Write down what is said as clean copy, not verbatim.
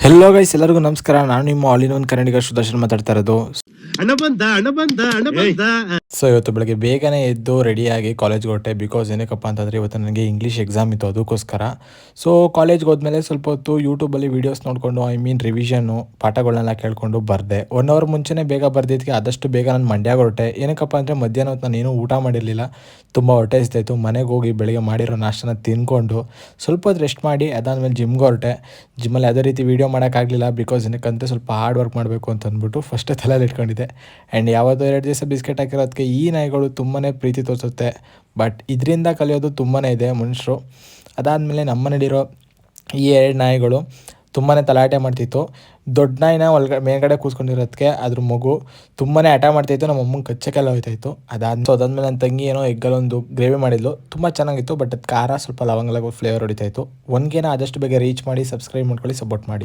Hello guys, ಎಲ್ಲರಿಗೂ ನಮಸ್ಕಾರ. ನಾನು ನಿಮ್ಮ ಆಲ್ ಇನ್ ಒನ್ ಕನ್ನಡಿಗ ಸುದರ್ಶನ್ ಮಾತಾಡ್ತಾ ಇರೋದು. ಸೊ ಇವತ್ತು ಬೆಳಗ್ಗೆ ಬೇಗನೆ ಎದ್ದು ರೆಡಿಯಾಗಿ ಕಾಲೇಜ್ಗೆ ಹೊರಟೆ. ಬಿಕಾಸ್ ಏನಕ್ಕಪ್ಪ ಅಂತಂದರೆ ಇವತ್ತು ನನಗೆ ಇಂಗ್ಲೀಷ್ ಎಕ್ಸಾಮ್ ಇತ್ತು, ಅದಕ್ಕೋಸ್ಕರ. ಸೊ ಕಾಲೇಜ್ಗೆ ಹೋದ್ಮೇಲೆ ಸ್ವಲ್ಪ ಹೊತ್ತು ಯೂಟ್ಯೂಬಲ್ಲಿ ವೀಡಿಯೋಸ್ ನೋಡಿಕೊಂಡು ರಿವಿಷನ್ನು ಪಾಠಗಳನ್ನೆಲ್ಲ ಕೇಳಿಕೊಂಡು ಬರೆದೆ. 1 ಅವರ್ ಮುಂಚೆನೇ ಬೇಗ ಬರೆದಿದ್ದಕ್ಕೆ ಆದಷ್ಟು ಬೇಗ ನಾನು ಮಂಡ್ಯಗೆ ಹೊರಟೆ. ಏನಕ್ಕಪ್ಪ ಅಂದರೆ ಮಧ್ಯಾಹ್ನ ಹೊತ್ತು ನಾನೇನು ಊಟ ಮಾಡಿರಲಿಲ್ಲ, ತುಂಬ ಹೊಟ್ಟೆ ಹಸಿತಾಯಿತ್ತು. ಮನೆಗೆ ಹೋಗಿ ಬೆಳಗ್ಗೆ ಮಾಡಿರೋ ನಾಷ್ಟನ ತಿಂದ್ಕೊಂಡು ಸ್ವಲ್ಪ ಹೊತ್ತು ರೆಸ್ಟ್ ಮಾಡಿ ಅದಾದಮೇಲೆ ಜಿಮ್ಗೆ ಹೊರಟೆ. ಜಿಮ್ಮಲ್ಲಿ ಯಾವುದೇ ರೀತಿ ವೀಡಿಯೋ ಮಾಡೋಕ್ಕಾಗಲಿಲ್ಲ. ಬಿಕಾಸ್ ಏನಕ್ಕಂದರೆ ಸ್ವಲ್ಪ ಹಾರ್ಡ್ ವರ್ಕ್ ಮಾಡಬೇಕು ಅಂತ ಅಂದ್ಬಿಟ್ಟು ಫಸ್ಟೇ ತಲೆಯಲ್ಲಿ ಇಟ್ಕೊಂಡಿದ್ದೆ. ಆ್ಯಂಡ್ ಯಾವತ್ತೋ 2 ದಿವಸ ಬಿಸ್ಕೆಟ್ ಹಾಕಿರೋದಕ್ಕೆ ಈ ನಾಯಿಗಳು ತುಂಬಾ ಪ್ರೀತಿ ತೋರಿಸುತ್ತೆ. ಬಟ್ ಇದರಿಂದ ಕಲಿಯೋದು ತುಂಬಾ ಇದೆ ಮನುಷ್ಯರು. ಅದಾದಮೇಲೆ ನಮ್ಮನೇಲಿರೋ ಈ 2 ನಾಯಿಗಳು ತುಂಬಾ ತಲಾಟೆ ಮಾಡ್ತಿತ್ತು. ದೊಡ್ಡ ನಾಯಿನ ಮೇಲ್ಗಡೆ ಕೂತ್ಕೊಂಡಿರೋದಕ್ಕೆ ಅದ್ರ ಮಗು ತುಂಬಾ ಹಠ ಮಾಡ್ತಾಯಿತ್ತು, ನಮ್ಮ ಅಮ್ಮಂಗೆ ಕಚ್ಚಕ್ಕೆಲ್ಲ ಹೋಯ್ತಾಯಿತ್ತು. ಅದಾದಮೇಲೆ ನನ್ನ ತಂಗಿ ಏನೋ ಎಗ್ಗಲ್ಲೊಂದು ಗ್ರೇವಿ ಮಾಡಿದ್ಲು, ತುಂಬ ಚೆನ್ನಾಗಿತ್ತು. ಬಟ್ ಅದು ಖಾರ ಸ್ವಲ್ಪ ಲವಂಗ ಫ್ಲೇವರ್ ಹೊಡಿತಾಯಿತ್ತು. 1Kನ ಆದಷ್ಟು ಬೇಗ ರೀಚ್ ಮಾಡಿ ಸಬ್ಸ್ಕ್ರೈಬ್ ಮಾಡ್ಕೊಳ್ಳಿ, ಸಪೋರ್ಟ್ ಮಾಡಿ.